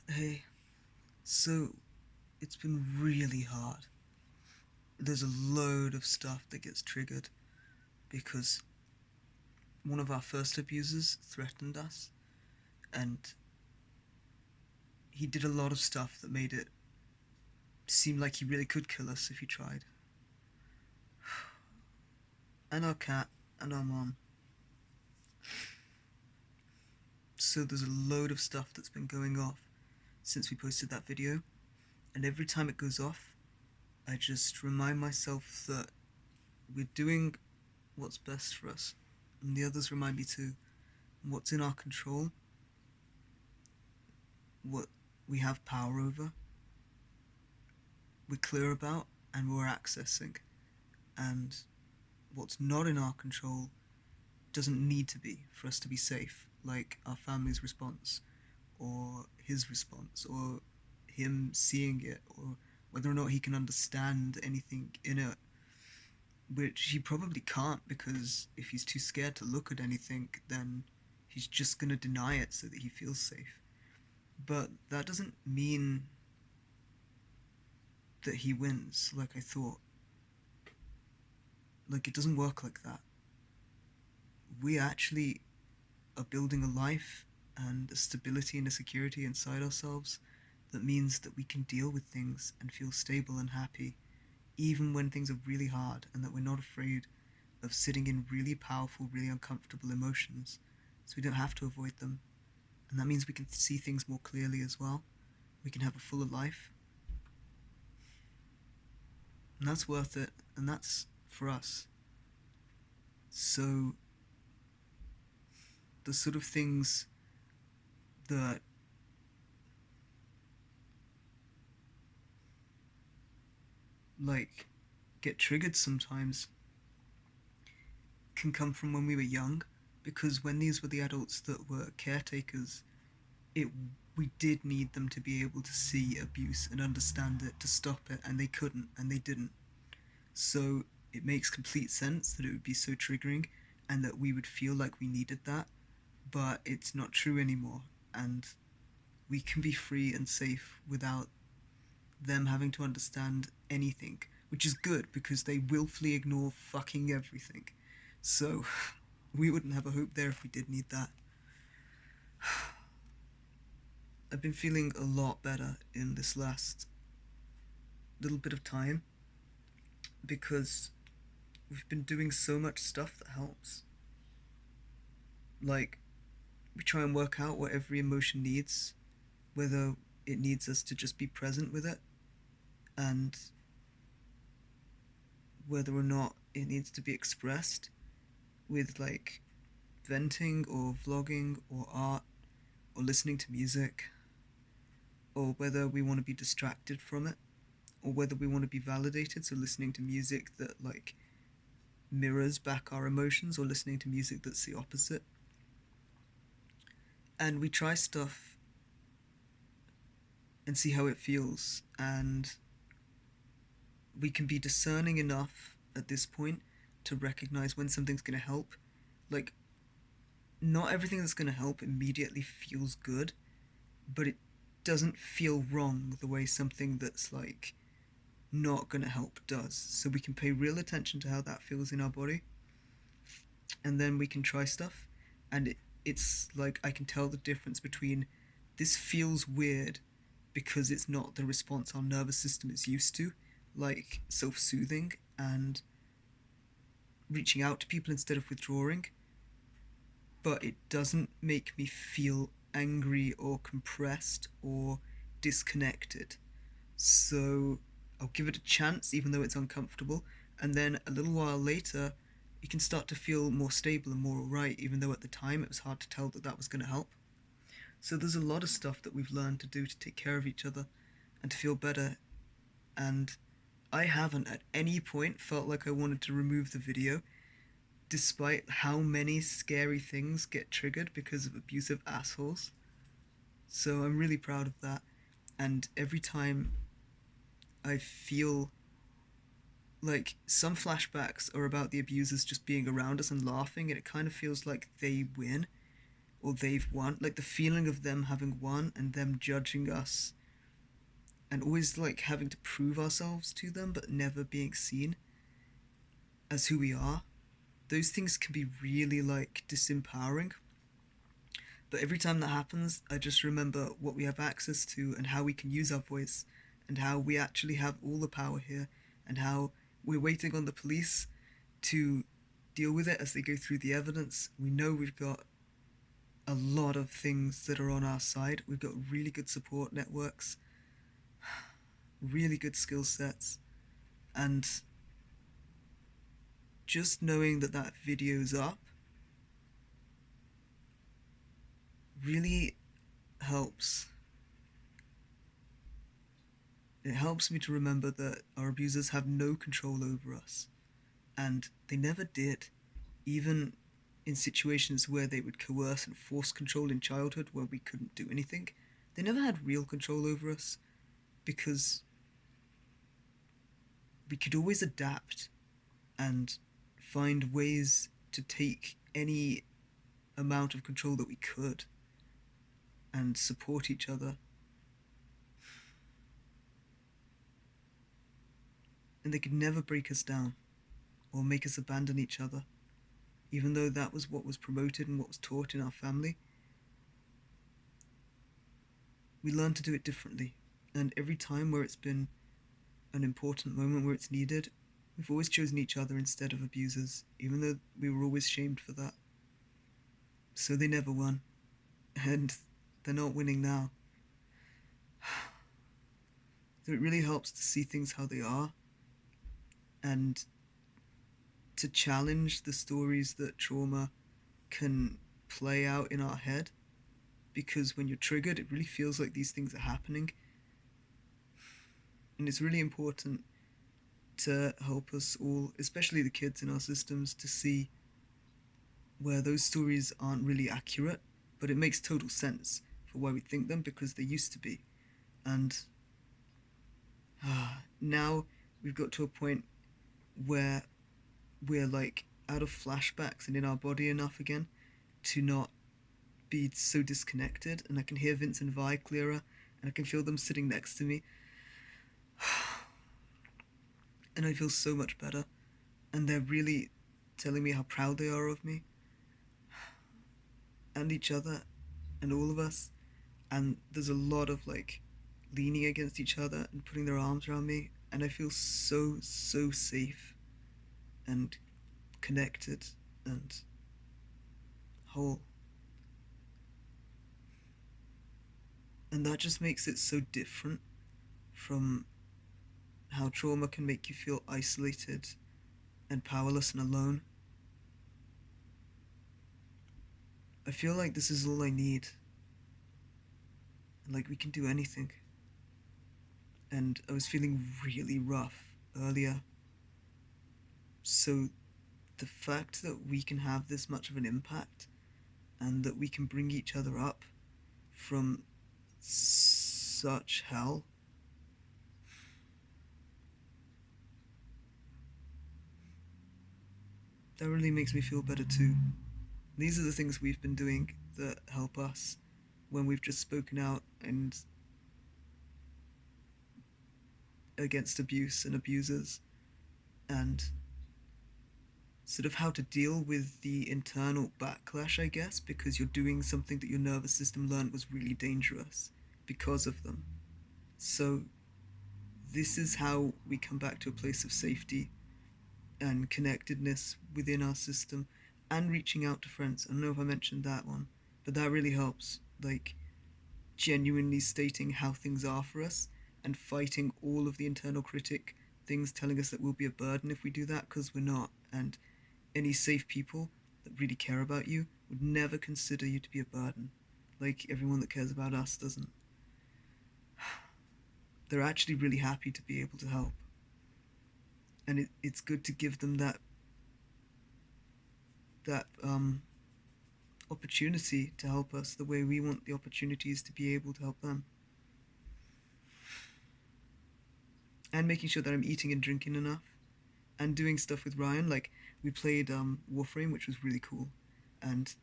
Hey, so it's been really hard. There's a load of stuff that gets triggered because one of our first abusers threatened us, and he did a lot of stuff that made it seem like he really could kill us if he tried. And our cat, and our mom. So there's a load of stuff that's been going off since we posted that video, and every time it goes off, I just remind myself that we're doing what's best for us, and the others remind me too what's in our control, what we have power over, we're clear about, and we're accessing. And what's not in our control doesn't need to be for us to be safe, like our family's response, or his response, or him seeing it, or whether or not he can understand anything in it, which he probably can't because if he's too scared to look at anything, then he's just going to deny it so that he feels safe. But that doesn't mean that he wins like I thought. Like, it doesn't work like that. We actually are building a life and a stability and a security inside ourselves that means that we can deal with things and feel stable and happy even when things are really hard, and that we're not afraid of sitting in really powerful, really uncomfortable emotions so we don't have to avoid them. And that means we can see things more clearly as well. We can have a fuller life, and that's worth it, and that's for us. So the sort of things that like get triggered sometimes can come from when we were young, because when these were the adults that were caretakers, it we did need them to be able to see abuse and understand it to stop it, and they couldn't and they didn't. So it makes complete sense that it would be so triggering and that we would feel like we needed that, but it's not true anymore, and we can be free and safe without them having to understand anything, which is good because they willfully ignore fucking everything. So we wouldn't have a hope there if we did need that. I've been feeling a lot better in this last little bit of time because we've been doing so much stuff that helps. Like, we try and work out what every emotion needs, whether it needs us to just be present with it, and whether or not it needs to be expressed with like venting or vlogging or art or listening to music, or whether we want to be distracted from it, or whether we want to be validated, so listening to music that like mirrors back our emotions or listening to music that's the opposite. And we try stuff and see how it feels, and we can be discerning enough at this point to recognize when something's going to help. Like, not everything that's going to help immediately feels good, but it doesn't feel wrong the way something that's like not going to help does. So we can pay real attention to how that feels in our body, and then we can try stuff, and it's like I can tell the difference between this feels weird because it's not the response our nervous system is used to, like self-soothing and reaching out to people instead of withdrawing, but it doesn't make me feel angry or compressed or disconnected. So I'll give it a chance even though it's uncomfortable, and then a little while later you can start to feel more stable and more alright, even though at the time it was hard to tell that that was going to help. So there's a lot of stuff that we've learned to do to take care of each other and to feel better, and I haven't at any point felt like I wanted to remove the video, despite how many scary things get triggered because of abusive assholes. So I'm really proud of that, and every time I feel like some flashbacks are about the abusers just being around us and laughing, and it kind of feels like they win, or they've won, like the feeling of them having won and them judging us and always like having to prove ourselves to them but never being seen as who we are. Those things can be really like disempowering. But every time that happens, I just remember what we have access to and how we can use our voice and how we actually have all the power here and how we're waiting on the police to deal with it as they go through the evidence. We know we've got a lot of things that are on our side. We've got really good support networks, really good skill sets, and just knowing that that video's up really helps. It helps me to remember that our abusers have no control over us, and they never did, even in situations where they would coerce and force control in childhood where we couldn't do anything. They never had real control over us because we could always adapt and find ways to take any amount of control that we could and support each other. And they could never break us down or make us abandon each other, even though that was what was promoted and what was taught in our family. We learned to do it differently. And every time where it's been an important moment where it's needed, we've always chosen each other instead of abusers, even though we were always shamed for that. So they never won, and they're not winning now. So it really helps to see things how they are and to challenge the stories that trauma can play out in our head, because when you're triggered, it really feels like these things are happening. And it's really important to help us all, especially the kids in our systems, to see where those stories aren't really accurate, but it makes total sense for why we think them because they used to be. And now we've got to a point where we're like out of flashbacks and in our body enough again to not be so disconnected. And I can hear Vince and Vi clearer, and I can feel them sitting next to me. And I feel so much better. And they're really telling me how proud they are of me and each other and all of us. And there's a lot of like leaning against each other and putting their arms around me. And I feel so, so safe and connected and whole. And that just makes it so different from how trauma can make you feel isolated and powerless and alone. I feel like this is all I need. And like we can do anything. And I was feeling really rough earlier. So the fact that we can have this much of an impact and that we can bring each other up from such hell, that really makes me feel better too. These are the things we've been doing that help us when we've just spoken out and against abuse and abusers, and sort of how to deal with the internal backlash, I guess, because you're doing something that your nervous system learned was really dangerous because of them. So this is how we come back to a place of safety and connectedness within our system and reaching out to friends. I don't know if I mentioned that one, but that really helps. Like genuinely stating how things are for us and fighting all of the internal critic things telling us that we'll be a burden if we do that, because we're not. And any safe people that really care about you would never consider you to be a burden, like everyone that cares about us doesn't. They're actually really happy to be able to help, and it's good to give them that opportunity to help us the way we want the opportunities to be able to help them. And making sure that I'm eating and drinking enough and doing stuff with Ryan. Like we played Warframe, which was really cool, and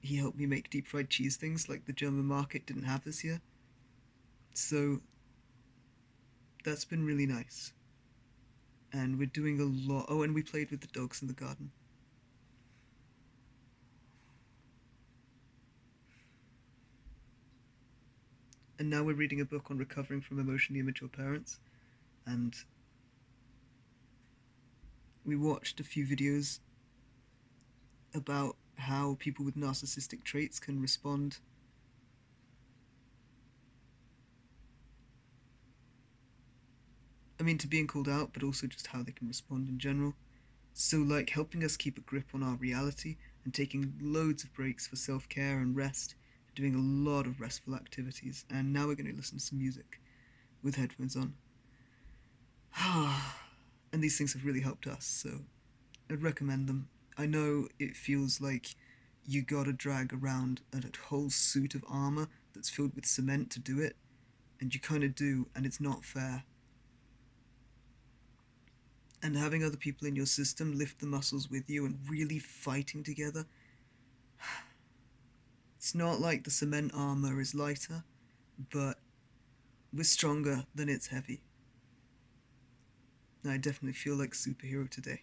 he helped me make deep fried cheese things like the German market didn't have this year. So that's been really nice. And we're doing a lot. Oh, and we played with the dogs in the garden. And now we're reading a book on recovering from emotionally immature parents. And we watched a few videos about how people with narcissistic traits can respond. I mean, to being called out, but also just how they can respond in general. So, like, helping us keep a grip on our reality and taking loads of breaks for self care and rest, doing a lot of restful activities. And now we're going to listen to some music with headphones on. And these things have really helped us, so I'd recommend them. I know it feels like you gotta drag around a whole suit of armor that's filled with cement to do it, and you kind of do, and it's not fair. And having other people in your system lift the muscles with you and really fighting together, it's not like the cement armor is lighter, but we're stronger than it's heavy. I definitely feel like a superhero today.